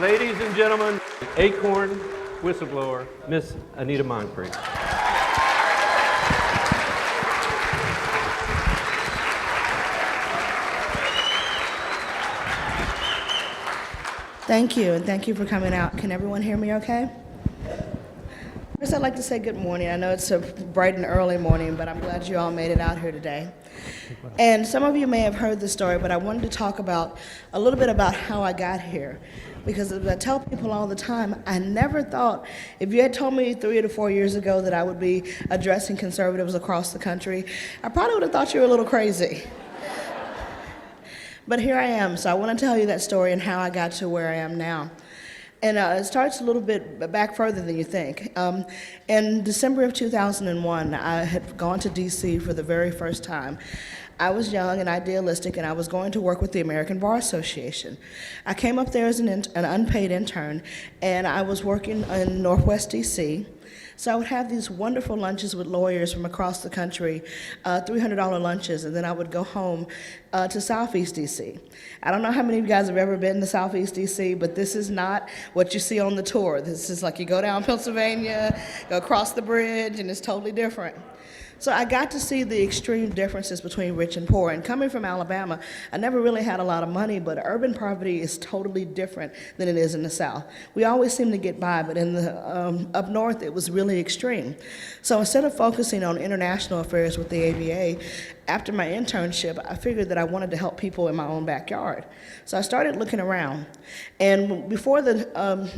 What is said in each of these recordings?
Ladies and gentlemen, Acorn whistleblower, Miss Anita Moncrief. Thank you, and thank you for coming out. Can everyone hear me okay? First, I'd like to say good morning. I know it's a bright and early morning, but I'm glad you all made it out here today. And some of you may have heard the story, but I wanted to talk about a little bit about how I got here. Because as I tell people all the time, I never thought, if you had told me 3 to 4 years ago that I would be addressing conservatives across the country, I probably would have thought you were a little crazy. But here I am, so I want to tell you that story and how I got to where I am now. And it starts a little bit back further than you think. In December of 2001, I had gone to D.C. for the very first time. I was young and idealistic, and I was going to work with the American Bar Association. I came up there as an unpaid intern, and I was working in Northwest D.C., so I would have these wonderful lunches with lawyers from across the country, $300 lunches, and then I would go home to Southeast DC. I don't know how many of you guys have ever been to Southeast DC, but this is not what you see on the tour. This is like you go down Pennsylvania, go across the bridge, and it's totally different. So I got to see the extreme differences between rich and poor. And coming from Alabama, I never really had a lot of money, but urban poverty is totally different than it is in the South. We always seem to get by, but in the up north, it was really extreme. So instead of focusing on international affairs with the ABA, after my internship, I figured that I wanted to help people in my own backyard. So I started looking around. And before the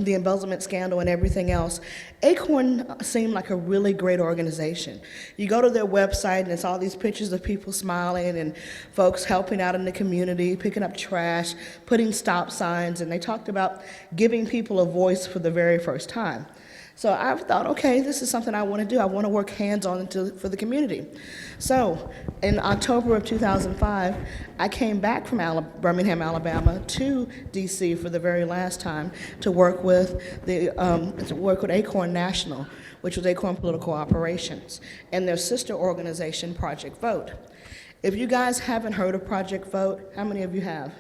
embezzlement scandal and everything else, Acorn seemed like a really great organization. You go to their website and it's all these pictures of people smiling and folks helping out in the community, picking up trash, putting stop signs, and they talked about giving people a voice for the very first time. So I thought, okay, this is something I want to do. I want to work hands-on for the community. So in October of 2005, I came back from Birmingham, Alabama to D.C. for the very last time to work with Acorn National, which was Acorn Political Operations, and their sister organization, Project Vote. If you guys haven't heard of Project Vote, how many of you have?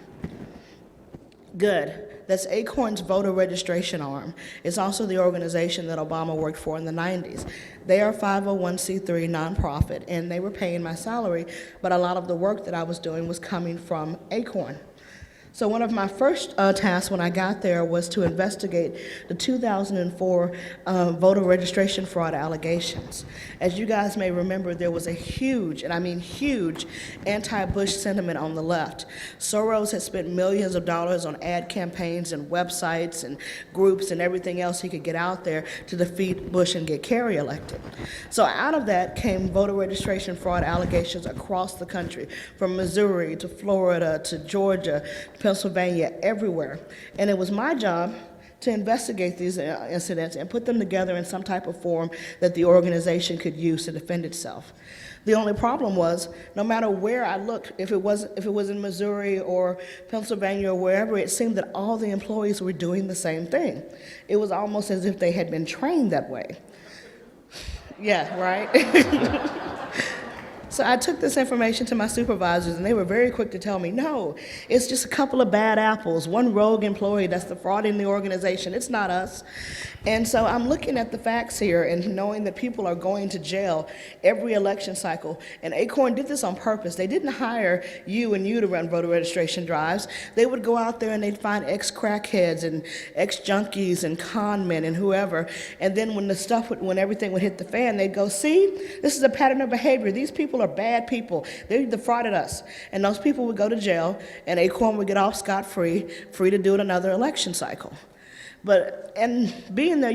Good. That's Acorn's voter registration arm. It's also the organization that Obama worked for in the 90s. They are a 501c3 nonprofit, and they were paying my salary, but a lot of the work that I was doing was coming from Acorn. So one of my first tasks when I got there was to investigate the 2004 voter registration fraud allegations. As you guys may remember, there was a huge, and I mean huge, anti-Bush sentiment on the left. Soros had spent millions of dollars on ad campaigns and websites and groups and everything else he could get out there to defeat Bush and get Kerry elected. So out of that came voter registration fraud allegations across the country, from Missouri to Florida to Georgia, Pennsylvania, everywhere. And it was my job to investigate these incidents and put them together in some type of form that the organization could use to defend itself. The only problem was, no matter where I looked, if it was in Missouri or Pennsylvania or wherever, it seemed that all the employees were doing the same thing. It was almost as if they had been trained that way. Yeah, right? So I took this information to my supervisors, and they were very quick to tell me, no, it's just a couple of bad apples, one rogue employee that's defrauding the organization. It's not us. And so I'm looking at the facts here and knowing that people are going to jail every election cycle. And Acorn did this on purpose. They didn't hire you to run voter registration drives. They would go out there and they'd find ex-crackheads and ex-junkies and con men and whoever. And then when everything would hit the fan, they'd go, see, this is a pattern of behavior. These people are bad people. They defrauded us. And those people would go to jail, and Acorn would get off scot-free, free to do it another election cycle. And being there,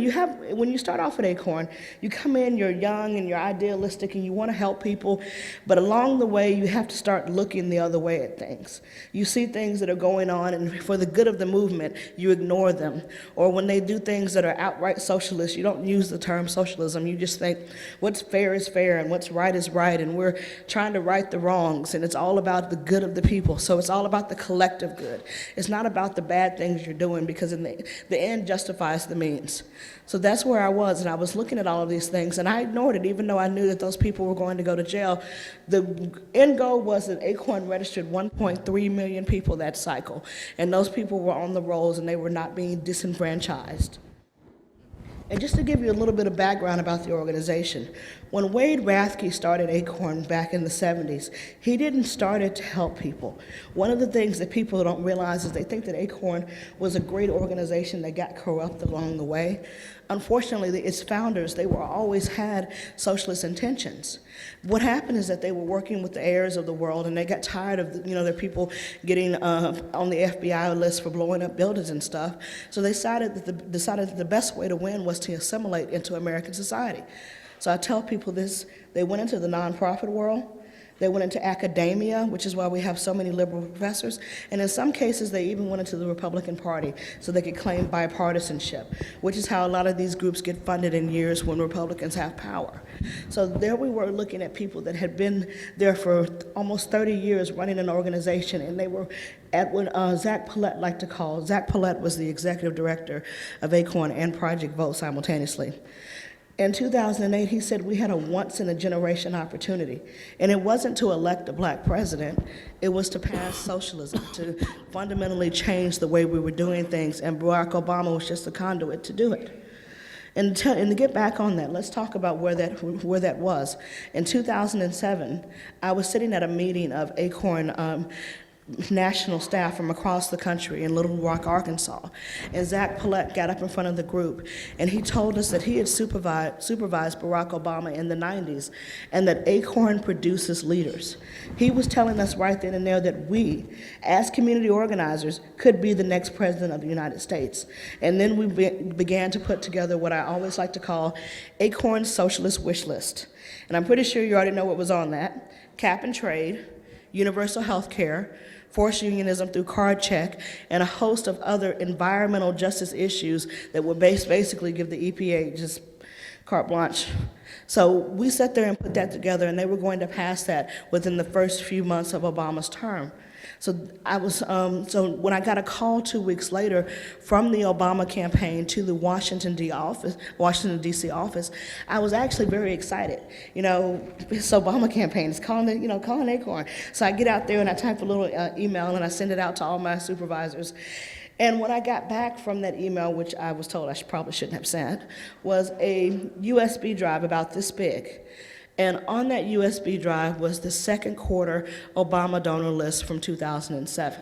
when you start off at Acorn, you come in, you're young and you're idealistic and you want to help people, but along the way, you have to start looking the other way at things. You see things that are going on, and for the good of the movement, you ignore them. Or when they do things that are outright socialist, you don't use the term socialism. You just think what's fair is fair and what's right is right, and we're trying to right the wrongs, and it's all about the good of the people. So it's all about the collective good. It's not about the bad things you're doing, because in the end, end justifies the means. So that's where I was, and I was looking at all of these things, and I ignored it, even though I knew that those people were going to go to jail. The end goal was that Acorn registered 1.3 million people that cycle, and those people were on the rolls, and they were not being disenfranchised. And just to give you a little bit of background about the organization, when Wade Rathke started Acorn back in the 70s, he didn't start it to help people. One of the things that people don't realize is they think that Acorn was a great organization that got corrupt along the way. Unfortunately, its founders, they were always had socialist intentions. What happened is that they were working with the heirs of the world, and they got tired of their people getting on the FBI list for blowing up buildings and stuff. So they decided that the best way to win was to assimilate into American society. So I tell people this: they went into the nonprofit world. They went into academia, which is why we have so many liberal professors, and in some cases they even went into the Republican Party so they could claim bipartisanship, which is how a lot of these groups get funded in years when Republicans have power. So there we were looking at people that had been there for almost 30 years running an organization, and they were at what Zach Paulette liked to call, Zach Paulette was the executive director of Acorn and Project Vote simultaneously. In 2008, he said we had a once-in-a-generation opportunity, and it wasn't to elect a black president, it was to pass socialism, to fundamentally change the way we were doing things, and Barack Obama was just a conduit to do it. And to get back on that, let's talk about where that was. In 2007, I was sitting at a meeting of Acorn national staff from across the country in Little Rock, Arkansas. And Zach Paulette got up in front of the group, and he told us that he had supervised Barack Obama in the 90s, and that Acorn produces leaders. He was telling us right then and there that we, as community organizers, could be the next president of the United States. And then we began to put together what I always like to call Acorn's socialist wish list. And I'm pretty sure you already know what was on that: cap and trade, universal health care, forced unionism through card check, and a host of other environmental justice issues that would basically give the EPA just carte blanche. So we sat there and put that together, and they were going to pass that within the first few months of Obama's term. So when I got a call 2 weeks later from the Obama campaign to the Washington D.C. office, I was actually very excited. This Obama campaign is calling Acorn. So I get out there and I type a little email and I send it out to all my supervisors. And when I got back from that email, which I was told I probably shouldn't have sent, was a USB drive about this big. And on that USB drive was the second quarter Obama donor list from 2007.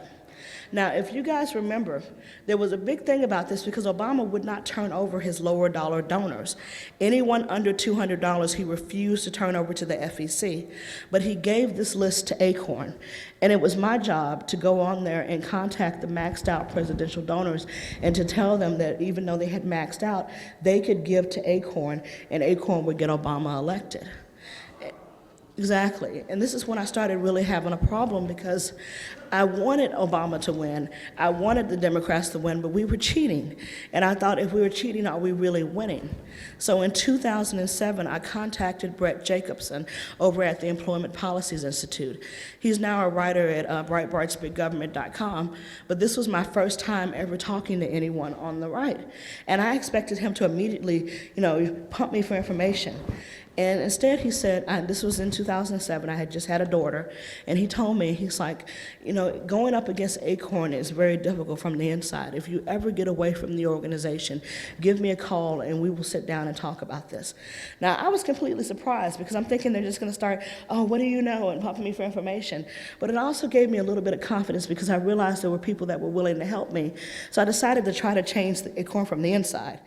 Now, if you guys remember, there was a big thing about this because Obama would not turn over his lower dollar donors. Anyone under $200, he refused to turn over to the FEC, but he gave this list to Acorn. And it was my job to go on there and contact the maxed out presidential donors and to tell them that even though they had maxed out, they could give to Acorn and Acorn would get Obama elected. Exactly. And this is when I started really having a problem because I wanted Obama to win. I wanted the Democrats to win, but we were cheating. And I thought, if we were cheating, are we really winning? So in 2007, I contacted Brett Jacobson over at the Employment Policies Institute. He's now a writer at breitbartsbiggovernment.com, but this was my first time ever talking to anyone on the right. And I expected him to immediately, pump me for information. And instead he said, this was in 2007, I had just had a daughter, and he told me, he's like, going up against Acorn is very difficult from the inside. If you ever get away from the organization, give me a call and we will sit down and talk about this. Now, I was completely surprised because I'm thinking they're just gonna start, oh, what do you know, and pumping me for information. But it also gave me a little bit of confidence because I realized there were people that were willing to help me. So I decided to try to change the Acorn from the inside.